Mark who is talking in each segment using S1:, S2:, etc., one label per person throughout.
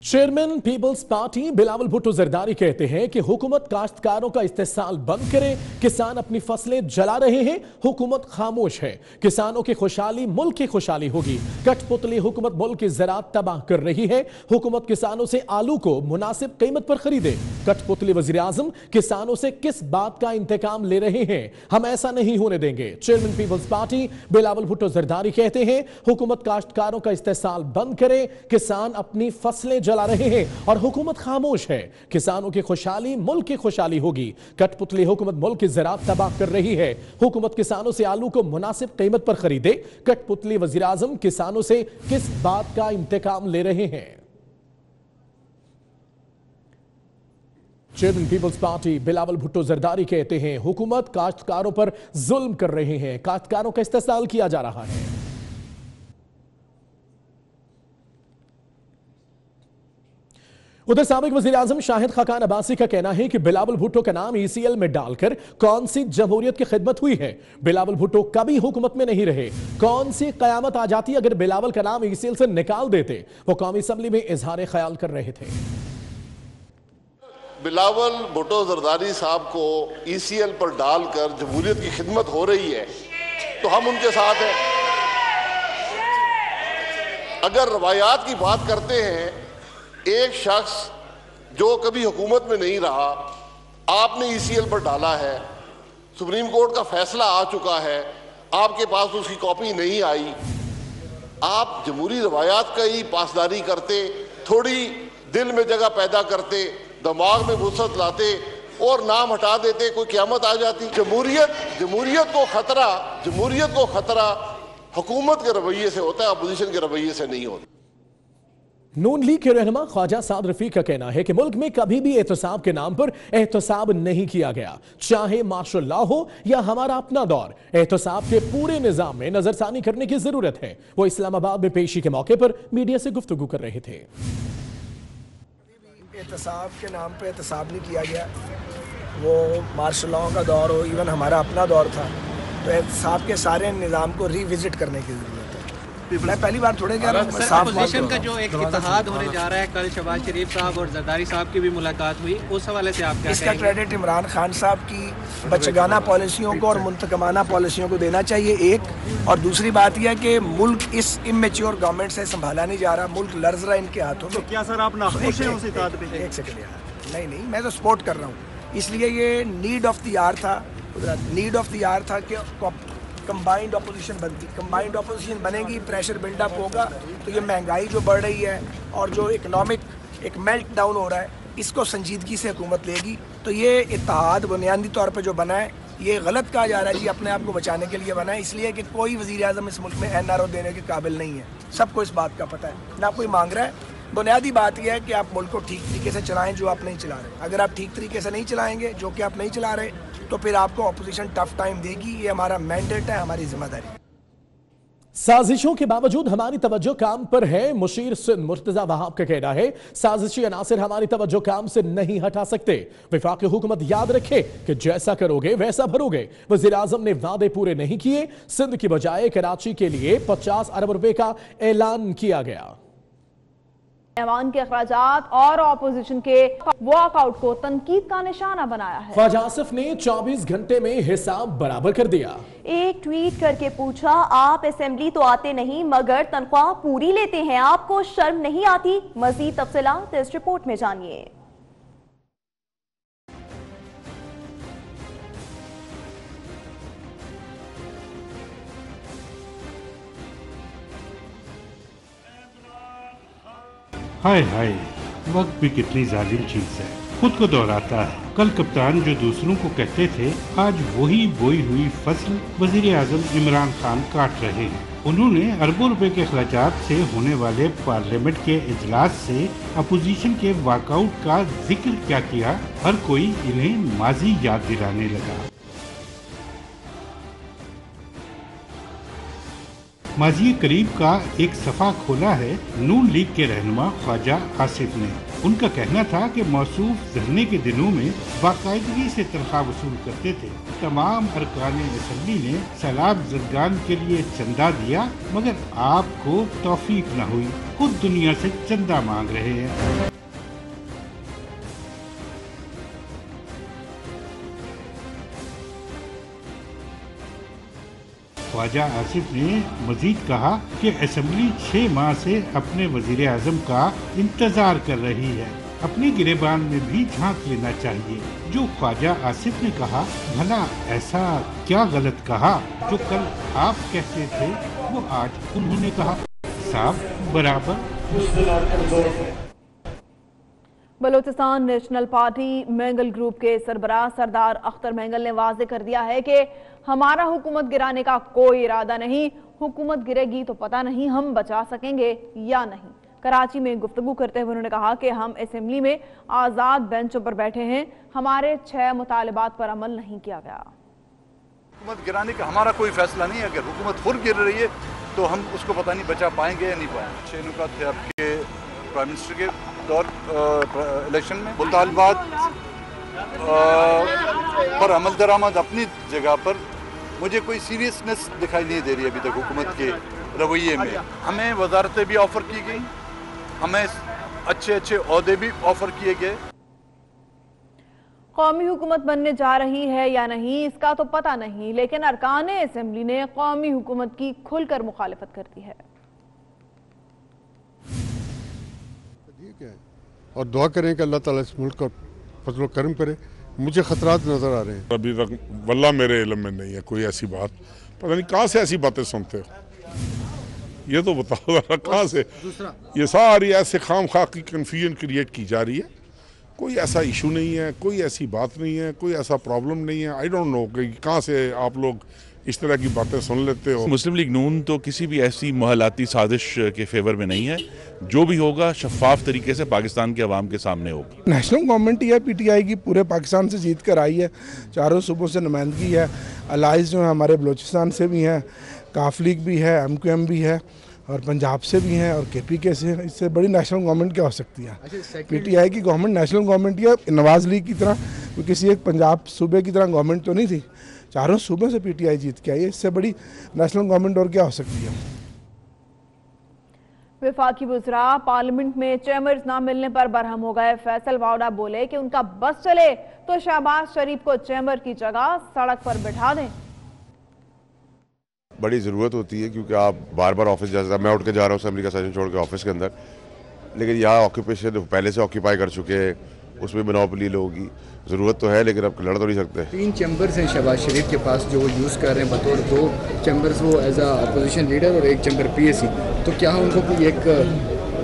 S1: Chairman Peoples Party Bilawal Bhutto Zardari कहते हैं कि हुकूमत काश्तकारों का इस्तेसाल बंद करे। किसान अपनी फसलें जला रहे हैं, हुकूमत खामोश है। किसानों की खुशहाली मुल्क की खुशहाली होगी। कठपुतली हुकूमत मुल्क की ज़राअत तबाह कर रही है। हुकूमत किसानों से आलू को मुनासिब कीमत पर खरीदे। कठपुतली वज़ीर आज़म किसानों से किस बात का इंतकाम ले रहे हैं? हम ऐसा नहीं होने देंगे। Chairman Peoples Party Bilawal Bhutto Zardari कहते हैं हुकूमत काश्तकारों का इस्तेसाल बंद करे। किसान अपनी फसलें जला रहे हैं और हुकूमत खामोश है। किसानों की खुशहाली मुल्क की खुशहाली होगी। कठपुतली हुकूमत मुल्क की ज़राअत तबाह कर रही है। हुकूमत किसानों से आलू को मुनासिब कीमत पर खरीदे। कठपुतली वज़ीर आज़म किसानों से किस बात का इंतकाम ले रहे हैं? Chairman Peoples Party Bilawal Bhutto Zardari कहते हैं हुकूमत काश्तकारों पर जुल्म कर रहे हैं। काश्तकारों का इस्तेसाल किया जा रहा है। उधर साबिक वज़ीर आज़म शाहिद खाकान अब्बासी का कहना है कि बिलावल भुट्टो का नाम ECL में डालकर कौन सी जमहूरियत की खिदमत हुई है? बिलावल भुट्टो कभी हुकूमत में नहीं रहे। कौन सी कयामत आ जाती अगर बिलावल का नाम ECL से निकाल देते? वो कौमी असम्बली में इजहार ख्याल कर रहे थे।
S2: बिलावल भुट्टो जरदारी साहब को ECL पर डालकर जमहूरियत की खिदमत हो रही है तो हम उनके साथ हैं। अगर रवायात की बात करते हैं, एक शख्स जो कभी हुकूमत में नहीं रहा, आपने ECL पर डाला है, सुप्रीम कोर्ट का फैसला आ चुका है, आपके पास उसकी कॉपी नहीं आई, आप जमहूरी रवायात का ही पासदारी करते, थोड़ी दिल में जगह पैदा करते, दिमाग में वुसअत लाते और नाम हटा देते, कोई क़यामत आ जाती। जमहूरियत को खतरा हुकूमत के रवैये से होता है, अपोजिशन के रवैये से नहीं होता।
S1: नून लीग के रहनुमा ख्वाजा साद रफीक का कहना है कि मुल्क में कभी भी एहतसाब के नाम पर एहतसाब नहीं किया गया, चाहे मार्शल लॉ हो या हमारा अपना दौर। एहतसाब के पूरे निजाम में नजरसानी करने की जरूरत है। वो इस्लामाबाद में पेशी के मौके पर मीडिया से गुफ्तगू कर रहे थे।
S3: एहतसाब के नाम पर एहतसाब नहीं किया गया, वो मार्शल लॉ का दौर हो, इवन हमारा अपना दौर था, तो एहतसाब के सारे निज़ाम को रिविजिट करने की जरूरत है। मैं पहली बार थोड़े कह रहा हूं,
S4: अपोजिशन का जो एक इत्तेहाद होने जा रहा है, कल शहबाज शरीफ साहब और जरदारी साहब की भी मुलाकात हुई, उस हवाले से आप क्या
S3: इसका क्रेडिट इमरान खान साहब की बचगाना पॉलिसियों को और मुंतकमाना पॉलिसियों को देना चाहिए, एक। और दूसरी बात यह है कि मुल्क इस इमेच्योर गवर्नमेंट से संभाला नहीं जा रहा, मुल्क लर्ज रहा है इनके हाथों में।
S4: क्या सर आप नाखुश हैं उस इत्तेहाद पे?
S3: एक सेकंड यार, नहीं, मैं तो सपोर्ट कर रहा हूँ, इसलिए ये नीड ऑफ द आवर था कि कंबाइंड अपोजिशन बनती। कंबाइंड अपोजिशन बनेगी, प्रेशर बिल्डअप होगा, तो ये महंगाई जो बढ़ रही है और जो इकोनॉमिक एक मेल्ट डाउन हो रहा है, इसको संजीदगी से हुकूमत लेगी। तो ये इत्तेहाद बुनियादी तौर पे जो बना है, ये गलत कहा जा रहा है जी, अपने आप को बचाने के लिए बना है, इसलिए कि कोई वज़ीर आज़म इस मुल्क में NRO देने के काबिल नहीं है। सबको इस बात का पता है, ना कोई मांग रहा है। बुनियादी बात यह है कि आप मुल्क को ठीक तरीके से चलाएं, जो आप नहीं चला रहे। अगर आप ठीक तरीके से नहीं चलाएंगे, जो कि आप नहीं चला रहे, तो फिर आपको अपोजिशन टफ टाइम देगी। ये हमारा मैंडेट है, हमारी जिम्मेदारी।
S1: साजिशों के बावजूद हमारी तवज्जो काम पर है। मुशीर सिंध मुर्तजा वहाब का कहना है साजिशी अनासिर हमारी तवज्जो काम से नहीं हटा सकते। वफाकी हुकूमत याद रखे कि जैसा करोगे वैसा भरोगे। वज़ीर आज़म ने वादे पूरे नहीं किए। सिंध की बजाय कराची के लिए 50 अरब रुपए का ऐलान किया गया।
S5: ऐवान के अखराजात और अपोजिशन के वॉकआउट को तनकीद का निशाना बनाया है।
S1: ख्वाजा आसिफ ने 24 घंटे में हिसाब बराबर कर दिया।
S5: एक ट्वीट करके पूछा, आप असेंबली तो आते नहीं मगर तनख्वाह पूरी लेते हैं, आपको शर्म नहीं आती? मजीद तफसीलात इस रिपोर्ट में जानिए।
S6: हाय हाय, वक्त भी कितनी जालिम चीज है, खुद को दोहराता है। कल कप्तान जो दूसरों को कहते थे, आज वही बोई हुई फसल वजीर आजम इमरान खान काट रहे हैं। उन्होंने अरबों रुपए के खर्चात से होने वाले पार्लियामेंट के इजलास से अपोजिशन के वॉकआउट का जिक्र क्या किया, हर कोई इन्हें माजी याद दिलाने लगा। माजी करीब का एक सफा खोला है नून लीग के रहनुमा ख्वाजा आसिफ ने। उनका कहना था कि मौसूफ धरने के दिनों में बाकायदगी से तनख्वाह वसूल करते थे। तमाम अरकान असम्बली ने सैलाब ज़दगान के लिए चंदा दिया, मगर आपको तौफीक न हुई, खुद दुनिया से चंदा मांग रहे हैं। ख्वाजा आसिफ ने मजीद कहा कि असेंबली 6 माह से अपने वजीर आजम का इंतजार कर रही है। अपने गिरेबान में भी झांक लेना चाहिए। जो ख्वाजा आसिफ ने कहा, भला ऐसा क्या गलत कहा जो कल आप कहते थे वो आज उन्होंने कहा। साफ बराबर।
S7: Balochistan national party mangle group के सरबराह सरदार अख्तर मैंगल ने वाज़ेह कर दिया है कि हमारा हुकूमत गिराने का कोई इरादा नहीं। हुकूमत गिरेगी तो पता नहीं हम बचा सकेंगे या नहीं। कराची में गुफ्तगू करते हुए उन्होंने कहा कि हम असेंबली में आज़ाद बेंचों पर बैठे हैं, हमारे 6 मुतालबात पर अमल नहीं किया गया।
S8: हुकूमत गिराने का हमारा कोई फैसला नहीं है। अगर हुकूमत खुद गिर रही है तो हम उसको पता नहीं बचा पाएंगे या नहीं पाएंगे। 6 नुकात थे आपके प्राइम मिनिस्टर के दौर इलेक्शन में। मुतालबात पर अमल दरामद अपनी जगह पर, मुझे कोई सीरियसनेस दिखाई नहीं दे रही अभी तक हुकूमत के रवैये में। हमें वजारतें भी ऑफर की गई, हमें अच्छे अच्छे ओहदे भी ऑफर किए गए।
S7: कौमी हुकूमत बनने जा रही है या नहीं इसका तो पता नहीं, लेकिन अरकान असेंबली ने कौमी हुकूमत की खुलकर मुखालिफत कर दी है।
S9: और दुआ करें कि अल्लाह ताला इस मुल्क का फजल करम करे। मुझे खतरात नजर आ रहे हैं।
S10: अभी तक वल्ला मेरे इल्म में नहीं है कोई ऐसी बात। पता नहीं कहाँ से ऐसी बातें सुनते हो, ये तो बताओ जरा कहाँ से। ये सारी ऐसे खाम खा की कन्फ्यूजन क्रिएट की जा रही है। कोई ऐसा इशू नहीं है, कोई ऐसी बात नहीं है, कोई ऐसा प्रॉब्लम नहीं है। आई डोंट नो कि कहाँ से आप लोग इस तरह की बातें सुन लेते हो।
S11: मुस्लिम लीग नून तो किसी भी ऐसी महलाती साजिश के फेवर में नहीं है। जो भी होगा शफाफ तरीके से पाकिस्तान के अवाम के सामने होगी।
S12: नेशनल गवर्नमेंट ही है PTI की, पूरे पाकिस्तान से जीत कर आई है, चारों सूबों से नुमाइंदगी है। अलाइज जो है हमारे बलूचिस्तान से भी हैं, काफ लीग भी है, MQM भी है और पंजाब से भी हैं और KPK से। इससे बड़ी नेशनल गवर्नमेंट क्या हो सकती है। PTI की गवर्नमेंट नेशनल गवर्नमेंट या नवाज लीग की तरह किसी एक पंजाब सूबे की तरह गवर्नमेंट तो नहीं थी। चारों सूबों से PTI जीत के आई है। इससे बड़ी नेशनल गवर्नमेंट और क्या हो सकती है।
S7: वफाकी वज़रा पार्लियामेंट में चैम्बर्स ना मिलने पर बरहम हो गए। फैसल वावड़ा बोले कि उनका बस चले तो शहबाज शरीफ को चैम्बर की जगह सड़क पर बिठा दें।
S13: बड़ी ज़रूरत होती है क्योंकि आप बार बार ऑफिस जा, मैं उठ के जा रहा हूँ असेंबली का सेशन छोड़ के ऑफिस के अंदर, लेकिन यहाँ ऑक्यूपेशन पहले से ऑक्यूपाई कर चुके हैं, उसमें मोनोपोली लोगों की ज़रूरत तो है, लेकिन अब लड़ तो नहीं सकते।
S14: 3 चैम्बर्स हैं शहबाज शरीफ के पास जो वो यूज़ कर रहे हैं बतौर 2 चैम्बर्स वो एज अ अपोजिशन लीडर और 1 चैम्बर PAC। तो क्या उनको कोई एक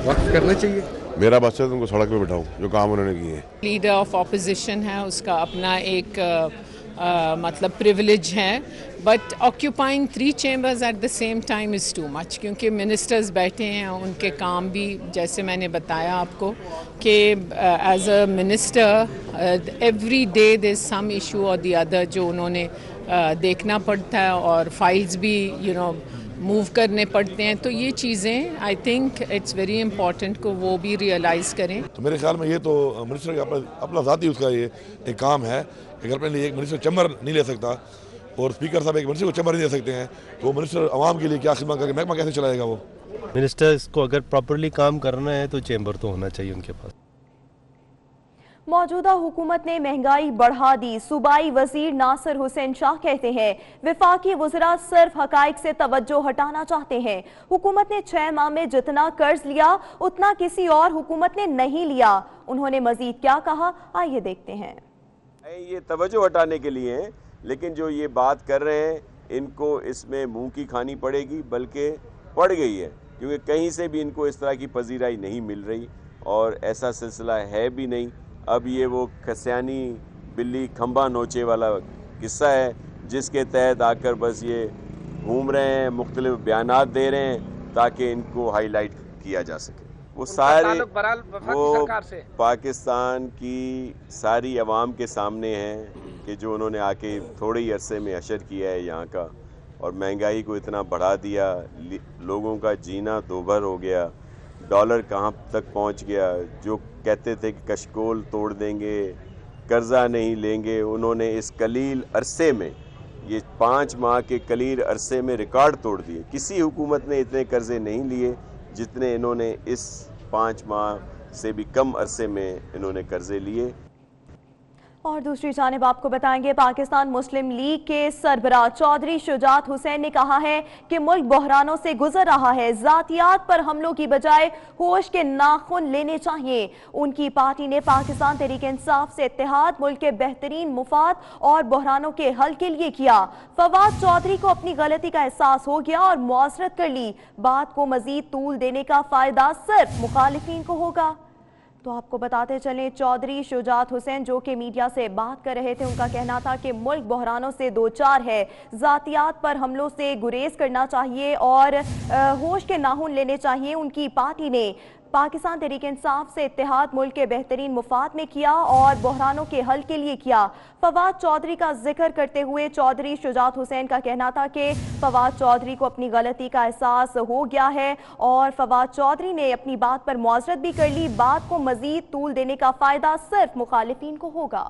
S14: वक्त करना चाहिए?
S13: मेरा मकसद उनको सड़क पे बिठाऊं जो काम उन्होंने किए हैं।
S15: लीडर ऑफ ऑपोजिशन है, उसका अपना एक मतलब प्रिविलेज है, but occupying 3 chambers at the same time is too much, क्योंकि मिनिस्टर्स बैठे हैं, उनके काम भी जैसे मैंने बताया आपको कि as a minister every day there is some issue और द अदर जो उन्होंने देखना पड़ता है और फाइल्स भी मूव करने पड़ते हैं। तो ये चीज़ें I think it's very important को वो भी रियलाइज़ करें।
S16: तो मेरे ख्याल में ये तो मिनिस्टर का अपना ज़ाती उसका ये एक काम है। अगर अपने लिए एक मिनिस्टर चैम्बर नहीं ले सकता और स्पीकर साहब एक मिनिस्टर को चैम्बर नहीं दे सकते हैं तो वो मिनिस्टर आवाम के लिए क्या खिदमत करके महकमा कैसे चलाएगा। वो
S17: मिनिस्टर्स को अगर प्रॉपरली काम करना है तो चैम्बर तो होना चाहिए उनके पास।
S5: मौजूदा हुकूमत ने महंगाई बढ़ा दी। सूबाई वजीर नासिर हुसैन शाह कहते हैं विफाकी वज़रा सिर्फ हकाइक से तवज्जो हटाना चाहते हैं। हुकूमत ने 6 माह में जितना कर्ज लिया उतना किसी और हुकूमत ने नहीं लिया। उन्होंने मजीद क्या कहा, आइए देखते हैं।
S18: ये तवज्जो हटाने के लिए हैं, लेकिन जो ये बात कर रहे हैं इनको इसमें मुंह की खानी पड़ेगी, बल्कि पड़ गई है, क्योंकि कहीं से भी इनको इस तरह की पजीराई नहीं मिल रही और ऐसा सिलसिला है भी नहीं। अब ये वो खसियानी बिल्ली खंबा नोचे वाला किस्सा है जिसके तहत आकर बस ये घूम रहे हैं, मुख्तलिफ बयानात दे रहे हैं ताकि इनको हाईलाइट किया जा सके। वो सारे वो पाकिस्तान की सारी अवाम के सामने हैं कि जो उन्होंने आके थोड़े ही अरसे में अशर किया है यहाँ का, और महंगाई को इतना बढ़ा दिया, लोगों का जीना दोभर हो गया, डॉलर कहाँ तक पहुँच गया। जो कहते थे कि कशकोल तोड़ देंगे, कर्जा नहीं लेंगे, उन्होंने इस कलील अरसे में, ये 5 माह के कलील अरसे में रिकॉर्ड तोड़ दिए। किसी हुकूमत ने इतने कर्जे नहीं लिए जितने इन्होंने इस 5 माह से भी कम अरसे में इन्होंने कर्जे लिए।
S5: और दूसरी जानिब आपको बताएंगे, पाकिस्तान मुस्लिम लीग के सरबराह चौधरी शुजात हुसैन ने कहा है कि मुल्क बहरानों से गुजर रहा है, जातियात पर हमलों की बजाय होश के नाखून लेने चाहिए। उनकी पार्टी ने पाकिस्तान तहरीक इंसाफ से इत्तेहाद मुल्क के बेहतरीन मुफाद और बहरानों के हल के लिए किया। फवाद चौधरी को अपनी गलती का एहसास हो गया और मुआसरत कर ली। बात को मजीद तूल देने का फायदा सिर्फ मुखालिफिन को होगा। तो आपको बताते चलें, चौधरी शुजात हुसैन जो कि मीडिया से बात कर रहे थे, उनका कहना था कि मुल्क बहरानों से दो चार है, जातियात पर हमलों से गुरेज करना चाहिए और होश के नाखून लेने चाहिए। उनकी पार्टी ने पाकिस्तान तहरीक इंसाफ से इत्तेहाद मुल्क के बेहतरीन मुफाद में किया और बहरानों के हल के लिए किया। फवाद चौधरी का जिक्र करते हुए चौधरी शुजात हुसैन का कहना था कि फवाद चौधरी को अपनी गलती का एहसास हो गया है और फवाद चौधरी ने अपनी बात पर मुआज़रत भी कर ली। बात को मजीद तूल देने का फायदा सिर्फ मुखालिफिन को होगा।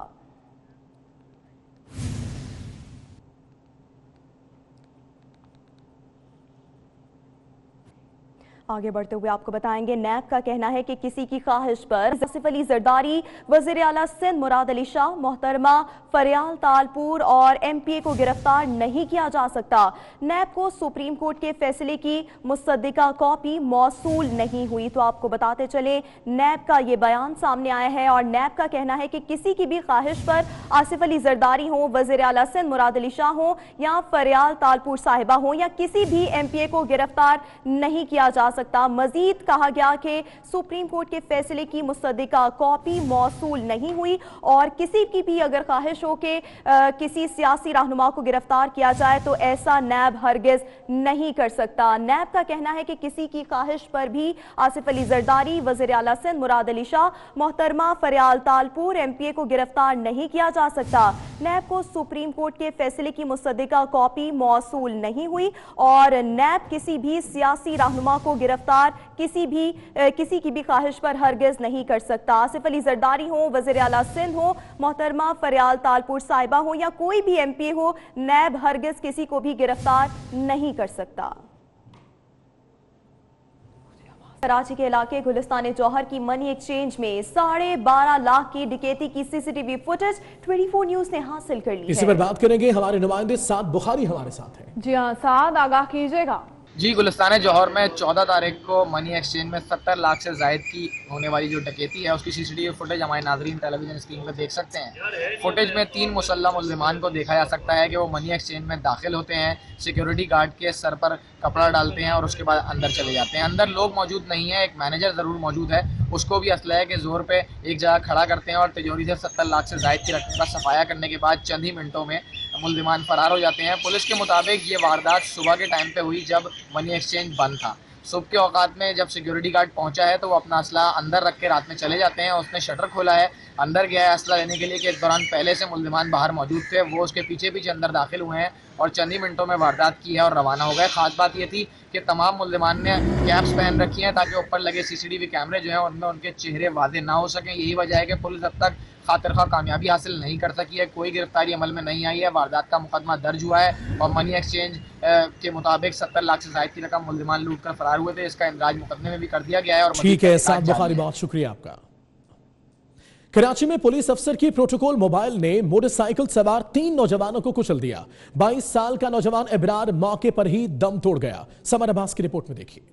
S5: आगे बढ़ते हुए आपको बताएंगे, नैब का कहना है कि किसी की ख्वाहिश पर आसिफ अली जरदारी, वज़ीर आला सिंध मुराद अली शाह, मोहतरमा फरियाल तालपुर और MPA को गिरफ्तार नहीं किया जा सकता। नैब को सुप्रीम कोर्ट के फैसले की मुसद्दिका कॉपी मौसूल नहीं हुई। तो आपको बताते चले, नैब का ये बयान सामने आया है और नैब का कहना है कि किसी की भी ख्वाहिश पर आसिफ अली जरदारी हो, वज़ीर आला सिंध मुराद अली शाह हो या फरियाल तालपुर साहिबा हो या किसी भी MPA को गिरफ्तार नहीं किया जा सकता। मजीद कहा गया कि सुप्रीम कोर्ट के फैसले की मुसद्दिका कॉपी मौसूल नहीं हुई और किसी की भी अगर ख्वाहिश हो कि किसी सियासी रहनुमा को गिरफ्तार किया जाए तो ऐसा नैब हरगिज नहीं कर सकता। नैब का कहना है कि किसी की ख्वाहिश पर भी आसिफ अली जरदारी, वज़ीर आला सिंध मुराद अली शाह, मोहतरमा फरियाल तालपुर MPA को गिरफ्तार नहीं किया जा सकता। नैब को सुप्रीम कोर्ट के फैसले की मुसद्दिका कॉपी मौसूल नहीं हुई और नैब किसी भी सियासी रहनुमा को गिरफ्तार किसी की भी ख्वाहिश पर हरगिज नहीं कर सकता। आसिफ अली जरदारी हो, वज़ीर आला सिंध हो, मोहतरमा फरियाल तालपुर साहिबा हो या कोई भी MPA हो, नैब हरगिज किसी को भी गिरफ्तार नहीं कर सकता। कराची के इलाके गुलिस्तान जौहर की मनी एक्सचेंज में 12.5 लाख की डकैती की CCTV फुटेज 24 न्यूज ने हासिल कर ली।
S1: इसी पर बात करेंगे, हमारे नुमाइंदे साद बुखारी हमारे साथ हैं।
S7: जी हाँ साद, आगाह कीजिएगा।
S19: जी, गुलिस्तान जौहर में 14 तारीख को मनी एक्सचेंज में 70 लाख से जायद की होने वाली जो डकैती है उसकी CCTV फुटेज हमारे नाजरीन टेलीविजन स्क्रीन पर देख सकते हैं। फुटेज में 3 मुसल्लह मुल्ज़िमान को देखा जा सकता है कि वो मनी एक्सचेंज में दाखिल होते हैं, सिक्योरिटी गार्ड के सर पर कपड़ा डालते हैं और उसके बाद अंदर चले जाते हैं। अंदर लोग मौजूद नहीं है, एक मैनेजर ज़रूर मौजूद है, उसको भी असलहे के जोर पे एक जगह खड़ा करते हैं और तिजोरी से 70 लाख से जायद की रकम का सफाया करने के बाद चंद ही मिनटों में मुल्ज़िमान फरार हो जाते हैं। पुलिस के मुताबिक ये वारदात सुबह के टाइम पे हुई जब मनी एक्सचेंज बंद था। सुबह के औकात में जब सिक्योरिटी गार्ड पहुंचा है तो वो अपना असला अंदर रख के रात में चले जाते हैं। उसने शटर खोला है, अंदर गया है असला लेने के लिए कि इस दौरान पहले से मुल्ज़िमान बाहर मौजूद थे, वो उसके पीछे पीछे अंदर दाखिल हुए हैं और चंद ही मिनटों में वारदात की है और रवाना हो गए। खास बात ये थी कि तमाम मुल्ज़िमान ने कैप्स पहन रखी हैं ताकि ऊपर लगे CCTV कैमरे जो हैं उनमें उनके चेहरे वाज़ेह ना हो सकें। यही वजह है कि पुलिस अब तक खातिर खा कामयाबी हासिल नहीं कर सकी है, कोई गिरफ्तारी अमल में नहीं आई है। वारदात का मुकदमा दर्ज हुआ है और मनी एक्सचेंज के मुताबिक 70 लाख से जायद की रकम मुल्ज़िमान लूट कर फरार हुए थे, इसका इंदराज मुकदमे में भी कर दिया गया है। और
S1: ठीक है साद बुखारी, बहुत शुक्रिया आपका। कराची में पुलिस अफसर की प्रोटोकॉल मोबाइल ने मोटरसाइकिल सवार 3 नौजवानों को कुचल दिया। 22 साल का नौजवान इब्रार मौके पर ही दम तोड़ गया। समर अब्बास की रिपोर्ट में देखिए।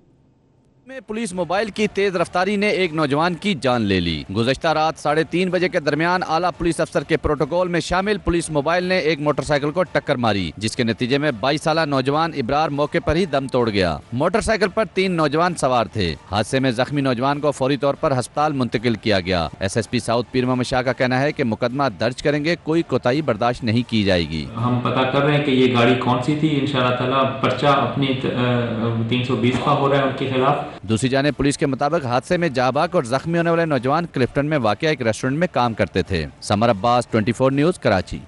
S20: में पुलिस मोबाइल की तेज रफ्तारी ने एक नौजवान की जान ले ली। गुज़श्ता रात 3:30 बजे के दरमियान आला पुलिस अफसर के प्रोटोकॉल में शामिल पुलिस मोबाइल ने एक मोटरसाइकिल को टक्कर मारी, जिसके नतीजे में 22 साला नौजवान इब्रार मौके पर ही दम तोड़ गया। मोटरसाइकिल पर 3 नौजवान सवार थे। हादसे में जख्मी नौजवान को फौरी तौर पर अस्पताल मुंतकिल किया गया। SSP साउथ पीर मोहम्मद शाह का कहना है कि मुकदमा दर्ज करेंगे, कोई कोताही बर्दाश्त नहीं की जाएगी।
S21: हम पता कर रहे हैं कि ये गाड़ी कौन सी थी। इंशाअल्लाह ताला पर्चा अपनी 320 का हो रहा है उनके खिलाफ।
S20: दूसरी जानिब पुलिस के मुताबिक हादसे में जाबाक और जख्मी होने वाले नौजवान क्लिफ्टन में वाक़या एक रेस्टोरेंट में काम करते थे। Summer Abbas, 24 news, Karachi.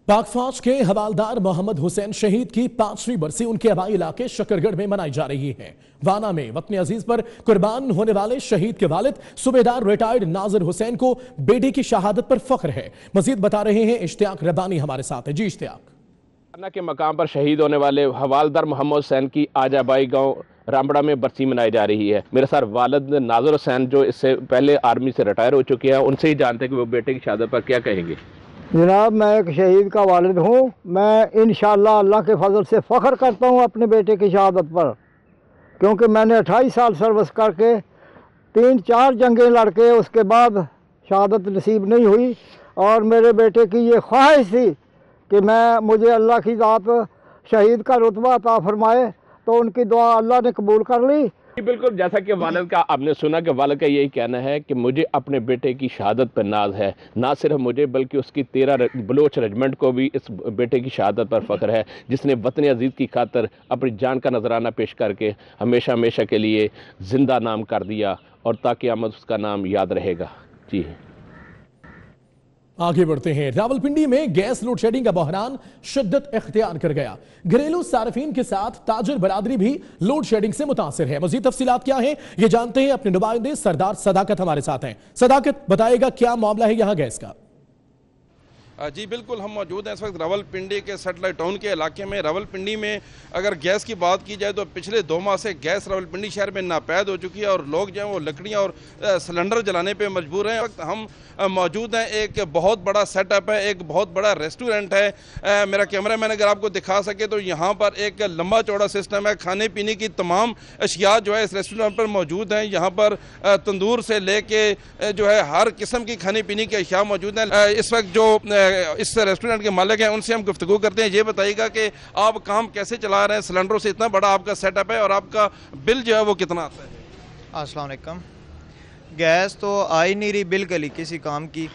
S1: पाक फौज के हवालदार मोहम्मद हुसैन शहीद की 5वीं बरसी उनके आबाई इलाके शकरगढ़ में मनाई जा रही है। वाना में वतन अजीज पर कुर्बान होने वाले शहीद के वालिद सूबेदार रिटायर्ड नाजिर हुसैन को बेटी की शहादत पर फख्र है। मजीद बता रहे हैं इश्तियाक रब्बानी हमारे साथ है। जी इश्तियाक।
S2: वाना के मकाम पर शहीद होने वाले हवालदार मोहम्मद हुसैन की आज आबाई गाँव रामबड़ा में बरसी मनाई जा रही है। मेरे साथ वालिद नाजिर हुसैन जो इससे पहले आर्मी से रिटायर हो चुके हैं, उनसे ही जानते हैं कि वो बेटे की शहादत पर क्या कहेंगे।
S22: जनाब, मैं एक शहीद का वालिद हूँ। मैं इंशाअल्लाह अल्लाह के फजल से फ़ख्र करता हूँ अपने बेटे की शहादत पर, क्योंकि मैंने 28 साल सर्विस करके 3-4 जंगें लड़के उसके बाद शहादत नसीब नहीं हुई, और मेरे बेटे की ये ख्वाहिश थी कि मुझे अल्लाह की ज़ात शहीद का रुतबा अता फरमाए, तो उनकी दुआ अल्लाह ने कबूल कर ली।
S2: बिल्कुल, जैसा कि वालिद का आपने सुना कि वालिद का यही कहना है कि मुझे अपने बेटे की शहादत पर नाज है। ना सिर्फ मुझे बल्कि उसकी 13 बलोच रेजिमेंट को भी इस बेटे की शहादत पर फ़ख्र है, जिसने वतन अजीज़ की खातर अपनी जान का नजराना पेश करके हमेशा हमेशा के लिए जिंदा नाम कर दिया, और ताकि आमद उसका नाम याद रहेगा। जी
S1: आगे बढ़ते हैं। रावलपिंडी में गैस लोड शेडिंग का बहरान शिद्दत इख्तियार कर गया। घरेलू सार्फिन के साथ ताजिर बरादरी भी लोड शेडिंग से मुतासिर है। मजीद तफसीलात क्या है ये जानते हैं, अपने नुमाइंदे सरदार सदाकत हमारे साथ हैं। सदाकत, बताएगा क्या मामला है यहाँ गैस का?
S23: जी बिल्कुल, हम मौजूद हैं इस वक्त रावलपिंडी के सेटेलाइट टाउन के इलाके में। रावलपिंडी में अगर गैस की बात की जाए तो पिछले 2 माह से गैस रावलपिंडी शहर में नापैद हो चुकी है, और लोग जो हैं वो लकड़ियाँ और सिलेंडर जलाने पे मजबूर हैं। वक्त हम मौजूद हैं, एक बहुत बड़ा सेटअप है, एक बहुत बड़ा रेस्टोरेंट है। मेरा कैमरा मैन अगर आपको दिखा सके तो यहाँ पर एक लंबा चौड़ा सिस्टम है। खाने पीने की तमाम अशिया जो है इस रेस्टोरेंट पर मौजूद हैं। यहाँ पर तंदूर से लेके जो है हर किस्म की खाने पीने की अशिया मौजूद हैं। इस वक्त जो इस रेस्टोरेंट के मालिक हैं उनसे हम गुफ्तगू करते हैं। ये बताइएगा कि आप काम कैसे चला रहे हैं? सिलेंडरों से इतना बड़ा आपका सेटअप है, और आपका बिल जो है वो कितना आता है?
S24: अस्सलाम वालेकुम। गैस तो आ ही नहीं रही बिल्कुल ही किसी काम की,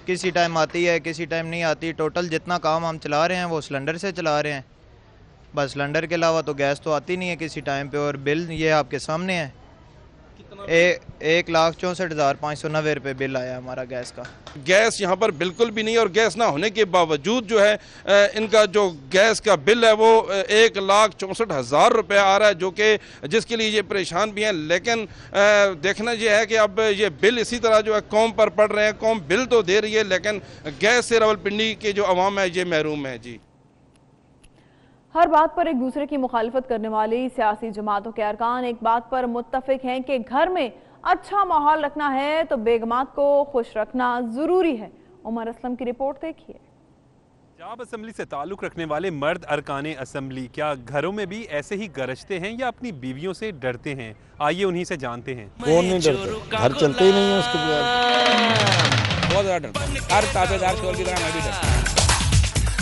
S24: किसी टाइम आती है किसी टाइम नहीं आती। टोटल जितना काम हम चला रहे हैं वो सिलेंडर से चला रहे हैं, बस सिलेंडर के अलावा तो गैस तो आती नहीं है किसी टाइम पे। और बिल ये आपके सामने है, 1,64,590 रुपये बिल आया हमारा गैस का।
S23: गैस यहाँ पर बिल्कुल भी नहीं, और गैस ना होने के बावजूद जो है इनका जो गैस का बिल है वो 1,64,000 रुपये आ रहा है, जो कि जिसके लिए ये परेशान भी हैं। लेकिन देखना ये है कि अब ये बिल इसी तरह जो है कौम पर पड़ रहे हैं। कौम बिल तो दे रही है, लेकिन गैस से रावलपिंडी के जो अवाम है ये महरूम है। जी,
S7: हर बात पर एक दूसरे की मुखालफत करने वाली सियासी जमातों के अरकान एक बात पर मुत्तफिक हैं कि घर में अच्छा माहौल रखना है तो बेगमात को खुश रखना जरूरी है। उमर असलम की रिपोर्ट देखिए।
S25: पंजाब असम्बली से ताल्लुक रखने वाले मर्द अरकान असम्बली क्या घरों में भी ऐसे ही गरजते हैं या अपनी बीवियों से डरते हैं? आइए उन्हीं से जानते हैं।
S26: कौन नहीं डरता? घर चलते ही नहीं है उसके बगैर। बहुत ज़्यादा डरता, हर ताबेदार शोर की तरह मैं भी डरता।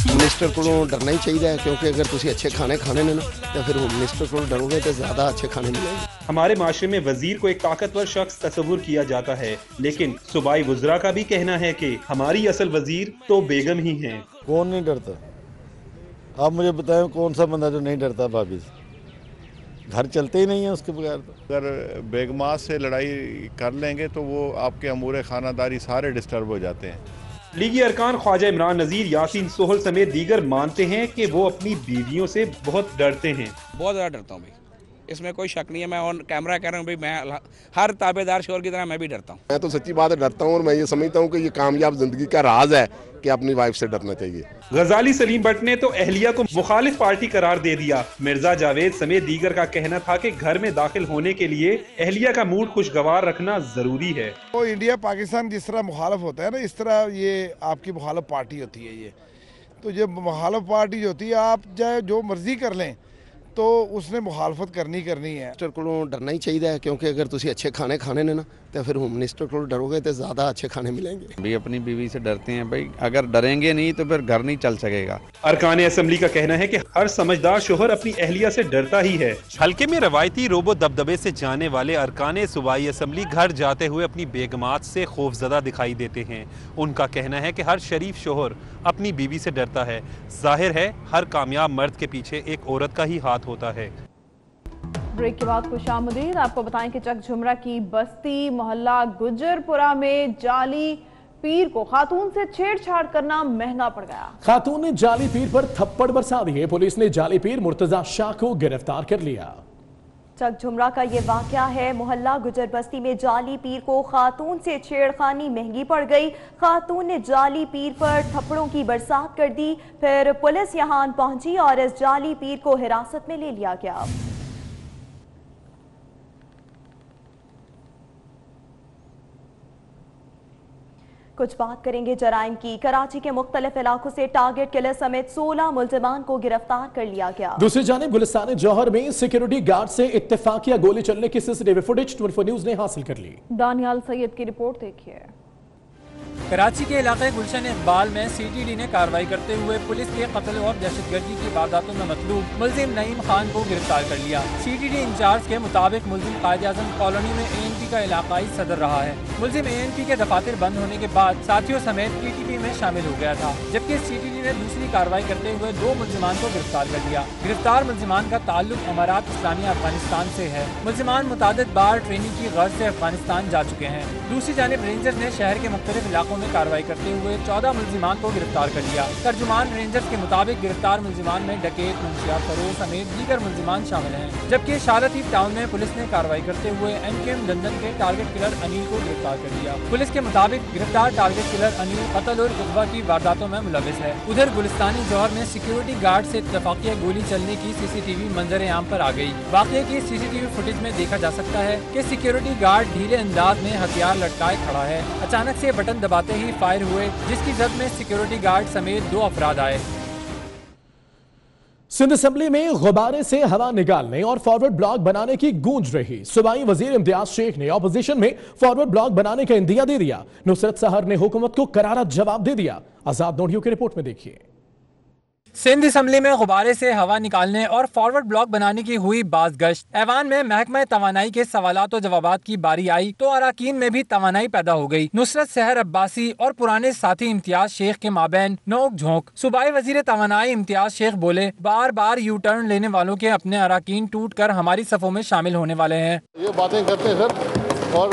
S26: मिनिस्टर को डरना ही चाहिए, क्योंकि अगर तुम अच्छे खाने खाने ने ना तो फिर मिनिस्टर को डरोगे तो ज़्यादा अच्छे खाने मिलेंगे।
S25: हमारे माशरे में वजीर को एक ताकतवर शख्स तस्वुर किया जाता है, लेकिन सूबाई वज़रा का भी कहना है कि हमारी असल वजीर तो बेगम ही हैं।
S26: कौन नहीं डरता? आप मुझे बताएं कौन सा बंदा जो नहीं डरता भाभी से? घर चलते ही नहीं है उसके बगैर। तो
S27: अगर बेगमात से लड़ाई कर लेंगे तो वो आपके अमूर खानादारी सारे डिस्टर्ब हो जाते हैं।
S25: लीगी अरकान ख्वाजा इमरान नज़ीर, यासीन सोहल समेत दीगर मानते हैं कि वो अपनी बीवियों से बहुत डरते हैं।
S26: बहुत ज़्यादा डरता हूँ भाई, इसमें कोई शक नहीं है। मैं ऑन कैमरा कह रहा हूँ भाई, मैं हर ताबेदार शोर की तरह मैं भी डरता हूँ।
S28: मैं तो सच्ची बात है डरता हूँ, और मैं ये समझता हूँ कि ये कामयाब जिंदगी का राज है कि अपनी वाइफ से डरना चाहिए।
S25: गजाली सलीम भट्ट ने तो अहलिया को मुखालिफ पार्टी करार दे दिया। मिर्जा जावेद समेत दीगर का कहना था कि घर में दाखिल होने के लिए अहलिया का मूड खुशगवार रखना जरूरी है।
S12: तो इंडिया पाकिस्तान जिस तरह मुखालिफ होता है ना, इस तरह ये आपकी मुखालिफ पार्टी होती है। ये तो जब मुखालिफ पार्टी जो होती है, आप चाहे जो मर्जी कर लें तो उसने मुखालफत करनी है।
S26: मिनिस्टर को डरना ही चाहिए, क्योंकि अगर तुम अच्छे खाने खाने ने ना तो फिर होम मिनिस्टर को डरोगे तो ज़्यादा अच्छे खाने मिलेंगे।
S29: भी अपनी बीवी से डरते हैं भाई, अगर डरेंगे नहीं तो फिर घर नहीं चल सकेगा।
S25: अरकान असम्बली का कहना है कि हर समझदार शोहर अपनी अहलिया से डरता ही है। हल्के में रवायती रोबो दबदबे से जाने वाले अरकान सूबाई असम्बली घर जाते हुए अपनी बेगमात से खौफजदा दिखाई देते हैं। उनका कहना है कि हर शरीफ शोहर अपनी बीवी से डरता है। जाहिर है हर कामयाब मर्द के पीछे एक औरत का ही हाथ होता है।
S7: ब्रेक के बाद खुशामदीद। आपको बताएं कि चक झुमरा की बस्ती मोहल्ला गुजरपुरा में जाली पीर को खातून से छेड़छाड़ करना महंगा पड़ गया।
S1: खातून ने जाली पीर पर थप्पड़ बरसा दिए। पुलिस ने जाली पीर मुर्तजा शाह को गिरफ्तार कर लिया।
S5: चकझुमरा का ये वाकया है। मोहल्ला गुजर बस्ती में जाली पीर को खातून से छेड़खानी महंगी पड़ गई। खातून ने जाली पीर पर थप्पड़ों की बरसात कर दी। फिर पुलिस यहां पहुंची और इस जाली पीर को हिरासत में ले लिया गया। कुछ बात करेंगे जराइम की। कराची के मुख्तलिफ इलाकों से टारगेट किलर समेत 16 मुल्जिमान को गिरफ्तार कर लिया गया।
S1: दूसरी जानिब गुलिस्तान जौहर में सिक्योरिटी गार्ड से इत्तेफाकिया गोली चलने की सीसीटीवी फुटेज 24 न्यूज ने हासिल कर ली।
S7: दानियाल सैयद की रिपोर्ट देखिए।
S3: कराची के इलाके गुलशन इकबाल में सीटीडी ने कार्रवाई करते हुए पुलिस के कत्ल और दहशतगर्दी की वारदातों में मतलूब मुल्जिम नईम खान को गिरफ्तार कर लिया। सीटीडी इंचार्ज के मुताबिक मुल्जिम कायद-ए-आज़म कॉलोनी में ANP का इलाकाई सदर रहा है। मुल्जिम ANP के दफातर बंद होने के बाद साथियों समेत PTP में शामिल हो गया था, जबकि सीटीडी ने दूसरी कार्रवाई करते हुए 2 मुल्जिमान को गिरफ्तार कर लिया। गिरफ्तार मुल्जिमान का ताल्लुक अमारात इस्लामिया अफगानिस्तान से है। मुल्जिमान मुतादिद बार ट्रेनिंग की गर्ज से अफगानिस्तान जा चुके हैं। दूसरी जानिब रेंजर्स ने शहर के मुख्तलिफ इलाकों में कार्रवाई करते हुए 14 मुल्जिमान को गिरफ्तार कर लिया। तर्जुमान रेंजर्स के मुताबिक गिरफ्तार मुल्जिमान में डकैत, मुंशियात फरोश समेत दीगर मुल्जिमान शामिल हैं। जबकि शारथी टाउन में पुलिस ने कार्रवाई करते हुए MKM लंदन के टारगेट किलर अनिल को गिरफ्तार कर लिया। पुलिस के मुताबिक गिरफ्तार टारगेट किलर अनिल कत्ल और उगवा की वारदातों में मुलविस है। उधर गुलिस्तानी जौहर में सिक्योरिटी गार्ड से इत्तेफाकिया गोली चलने की CCTV मंजर आम पर आ गई। वाकये की CCTV फुटेज में देखा जा सकता है कि सिक्योरिटी गार्ड ढीले अंदाज में हथियार लटकाए खड़ा है। अचानक से बटन दबाते ही फायर हुए, जिसकी जद में सिक्योरिटी गार्ड समेत 2 अफराद आए।
S1: सिंध असेंबली में गुब्बारे से हवा निकालने और फॉरवर्ड ब्लॉक बनाने की गूंज रही। सूबाई वजीर इम्तियाज शेख ने ऑपोजिशन में फॉरवर्ड ब्लॉक बनाने का इंदिया दे दिया। नुसरत सहर ने हुकूमत को करारा जवाब दे दिया। आजाद नोडियो की रिपोर्ट में देखिए।
S3: सिंध असम्बली में गुब्बारे से हवा निकालने और फॉरवर्ड ब्लॉक बनाने की हुई बाज गश्त। ऐवान में महकमा तवानाई के सवालात और जवाबात की बारी आई तो अराकीन में भी तवानाई पैदा हो गई। नुसरत सहर अब्बासी और पुराने साथी इम्तियाज शेख के माबैन नोक झोंक। सूबाई वजीर तवानाई इम्तियाज शेख बोले, बार बार यू टर्न लेने वालों के अपने अराकीन टूट कर हमारी सफों में शामिल होने वाले हैं।
S4: ये बातें करते हैं सर, और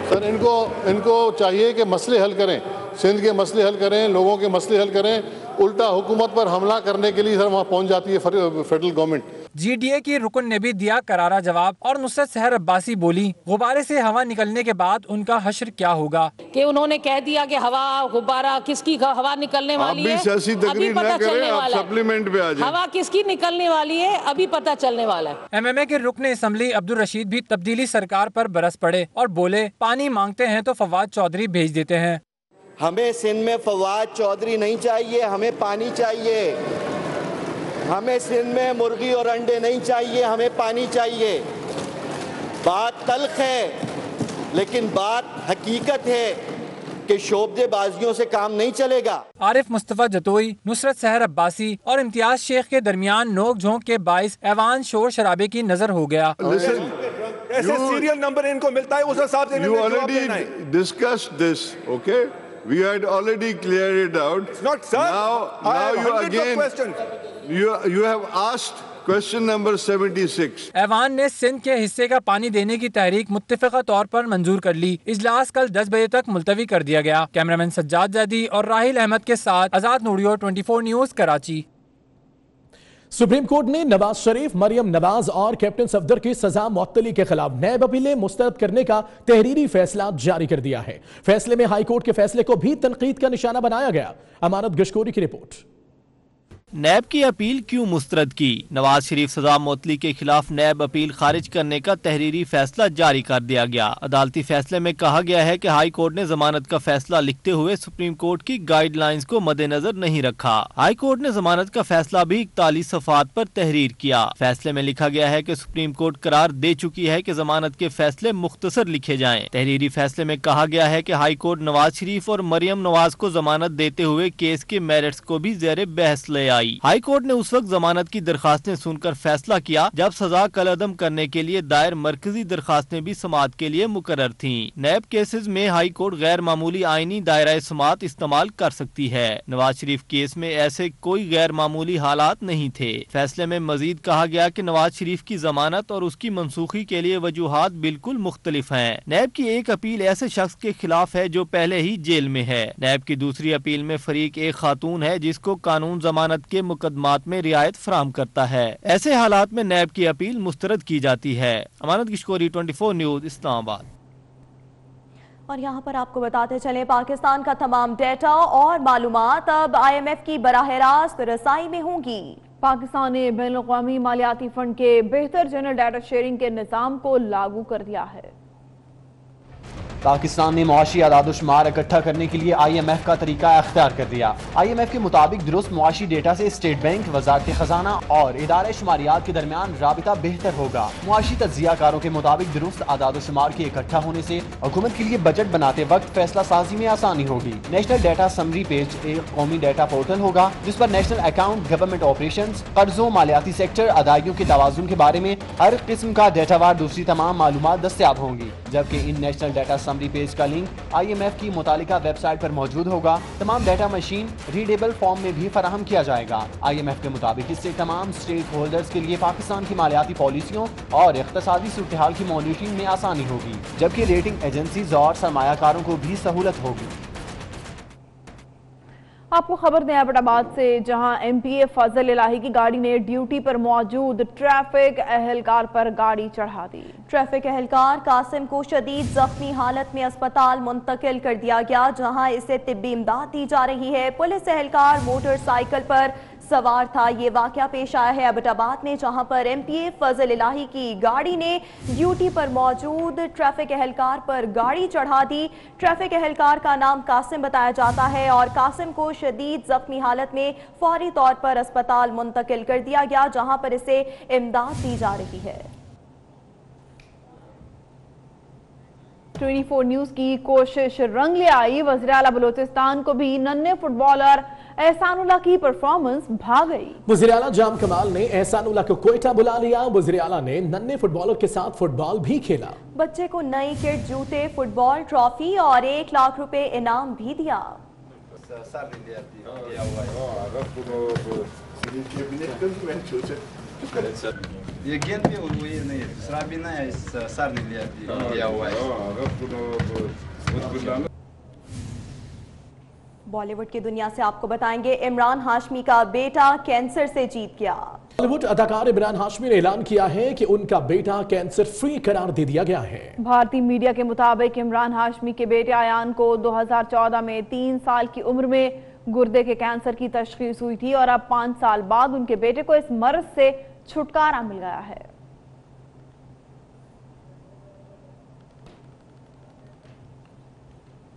S4: सर इनको चाहिए कि मसले हल करें, सिंध के मसले हल करें, लोगों के मसले हल करें। उल्टा हुकूमत पर हमला करने के लिए सर वहाँ पहुँच जाती है फेडरल गवर्नमेंट।
S3: GDA की रुकन ने भी दिया करारा जवाब और नुसरत सहर अब्बासी बोली, गुब्बारे से हवा निकलने के बाद उनका हश्र क्या होगा।
S6: कि उन्होंने कह दिया कि हवा गुब्बारा किसकी हवा निकलने वाली है, अभी पता चलने वाला है। हवा किसकी निकलने वाली है अभी पता चलने वाला है।
S3: MMA के रुकन असम्बली अब्दुल रशीद भी तब्दीली सरकार पर बरस पड़े और बोले, पानी मांगते हैं तो फवाद चौधरी भेज देते हैं।
S8: हमें सिंध में फवाद चौधरी नहीं चाहिए, हमें पानी चाहिए। हमें सिंध में मुर्गी और अंडे नहीं चाहिए, हमें पानी चाहिए। बात तल्ख है लेकिन बात हकीकत है कि शोबदेबाजियों से काम नहीं चलेगा।
S3: आरिफ मुस्तफा जतोई, नुसरत सहर अब्बासी और इम्तियाज शेख के दरमियान नोक झोंक के बाइस ऐवान शोर शराबे की नजर हो गया।
S9: ऐसे सीरियल नंबर इनको मिलता है उस हिसाब से
S10: You already discussed this, okay? We had already cleared it out.
S9: It's not, sir.
S10: Now you again you have asked question number 76.
S3: ऐवान ने सिंध के हिस्से का पानी देने की तहरीक मुत्तफिका तौर पर मंजूर कर ली। इजलास कल 10 बजे तक मुलतवी कर दिया गया। कैमरामैन सज्जाद जैदी और राहिल अहमद के साथ आजाद नूरियो, 24 न्यूज, कराची।
S1: सुप्रीम कोर्ट ने नवाज शरीफ, मरियम नवाज और कैप्टन सफदर की सजा मुअत्तली के खिलाफ नैब अपीलें मुस्तरद करने का तहरीरी फैसला जारी कर दिया है। फैसले में हाई कोर्ट के फैसले को भी तनकीद का निशाना बनाया गया। अमानत गशकोरी की रिपोर्ट।
S11: नैब की अपील क्यों मुस्तरद की? नवाज शरीफ सजा मुअत्तली के खिलाफ नैब अपील खारिज करने का तहरीरी फैसला जारी कर दिया गया। अदालती फैसले में कहा गया है कि हाई कोर्ट ने जमानत का फैसला लिखते हुए सुप्रीम कोर्ट की गाइडलाइंस को मद्देनजर नहीं रखा। हाई कोर्ट ने जमानत का फैसला भी 41 सफ़ात पर तहरीर किया। फैसले में लिखा गया है कि सुप्रीम कोर्ट करार दे चुकी है कि जमानत के फैसले मुख्तसर लिखे जाएं। तहरीरी फैसले में कहा गया है कि हाई कोर्ट नवाज शरीफ और मरियम नवाज को जमानत देते हुए केस के मेरिट्स को भी ज़ेरे बहस ले आई। आई। हाई कोर्ट ने उस वक्त जमानत की दरखास्तें सुनकर फैसला किया जब सजा कलअदम करने के लिए दायर मरकजी दरखास्तें भी समाअत के लिए मुकर्रर थीं। नैब केसेस में हाई कोर्ट गैर मामूली आईनी दायरा समाअत इस्तेमाल कर सकती है। नवाज शरीफ केस में ऐसे कोई गैर मामूली हालात नहीं थे। फैसले में मजीद कहा गया कि नवाज शरीफ की जमानत और उसकी मनसूखी के लिए वजूहात बिल्कुल मुख्तलिफ हैं। नैब की एक अपील ऐसे शख्स के खिलाफ है जो पहले ही जेल में है। नैब की दूसरी अपील में फरीक एक खातून है जिसको कानून जमानत के मुकदमात में रियायत फराहम करता है। ऐसे हालात में नैब की अपील मुस्तरद की जाती है। अमानत किशकोरी, 24 न्यूज, इस्लामाबाद।
S5: और यहाँ पर आपको बताते चले, पाकिस्तान का तमाम डेटा और मालूमात अब IMF की बराह रास्त रसाई में होंगी।
S7: पाकिस्तान ने बैनुल-अक़वामी मालियाती फंड के बेहतर जनरल डाटा शेयरिंग के निज़ाम को लागू कर दिया है।
S13: पाकिस्तान ने मुआशी आदाद-ओ-शुमार इकट्ठा करने के लिए IMF का तरीका अख्तियार कर दिया। IMF के मुताबिक दुरुस्त मुआशी डेटा से स्टेट बैंक, वजारत खजाना और इदारे शुमारियात के दरमियान राबिता बेहतर होगा। मुआशी तज्जियाकारों के मुताबिक दुरुस्त आदाद-ओ-शुमार के इकट्ठा होने से हुकूमत के लिए बजट बनाते वक्त फैसला साजी में आसानी होगी। नेशनल डाटा समरी पेज एक कौमी डाटा पोर्टल होगा जिस पर नेशनल अकाउंट, गवर्नमेंट ऑपरेशन, कर्जों, मालियाती सेक्टर, अदायगियों के तवाजुन के बारे में हर किस्म का डेटावार दूसरी तमाम मालूमात दस्तियाब होंगी। जबकि इन नेशनल डाटा समरी पेज का लिंक IMF की मुतालिका वेबसाइट पर मौजूद होगा। तमाम डाटा मशीन रीडेबल फॉर्म में भी फराहम किया जाएगा। IMF के मुताबिक इससे तमाम स्टेक होल्डर्स के लिए पाकिस्तान की मालियाती पॉलिसियों और इख्तिसादी सूरत-ए-हाल की मॉनिटरिंग में आसानी होगी, जबकि रेटिंग एजेंसीज और सरमायाकारों को भी सहूलत होगी।
S7: आपको खबर दें एबटाबाद से, जहां MPA फजल इलाही की गाड़ी ने ड्यूटी पर मौजूद ट्रैफिक एहलकार पर गाड़ी चढ़ा दी।
S5: ट्रैफिक एहलकार कासिम को शदीद जख्मी हालत में अस्पताल मुंतकिल कर दिया गया, जहां इसे तिब्बी इमदाद दी जा रही है। पुलिस एहलकार मोटरसाइकिल पर सवार था। ये वाकया पेश आया है एबटाबाद में, जहां पर MPA फजल इलाही की गाड़ी ने ड्यूटी पर मौजूद ट्रैफिक एहलकार पर गाड़ी चढ़ा दी। ट्रैफिक एहलकार का नाम कासिम बताया जाता है और कासिम को शदीद जख्मी हालत में फौरी तौर पर अस्पताल मुंतकिल कर दिया गया, जहां पर इसे इमदाद दी जा रही है।
S7: 24 न्यूज की कोशिश रंग ले आई। वज़ीर आला बलोचिस्तान को भी नन्हे फुटबॉलर एहसानुल्लाह की परफॉर्मेंस भा गई।
S1: वज़ीर आला जाम कमाल ने एहसानुल्लाह को क्वेटा बुला लिया। वज़ीर आला ने नन्हे फुटबॉलर के साथ फुटबॉल भी खेला।
S5: बच्चे को नई किट, जूते, फुटबॉल ट्रॉफी और 1 लाख रुपए इनाम भी दिया।
S14: ये गेंद भी और वो ये नहीं शराबी ना है, सर ने लिया हुआ है।
S5: बॉलीवुड की दुनिया से आपको बताएंगे, इमरान हाशमी का बेटा कैंसर से जीत गया।
S1: बॉलीवुड अदाकार इमरान हाशमी ने ऐलान किया है कि उनका बेटा कैंसर फ्री करार दे दिया गया है।
S7: भारतीय मीडिया के मुताबिक इमरान हाशमी के बेटे आयान को 2014 में 3 साल की उम्र में गुर्दे के कैंसर की तशखीस हुई थी और अब 5 साल बाद उनके बेटे को इस मर्ज से छुटकारा मिल गया है।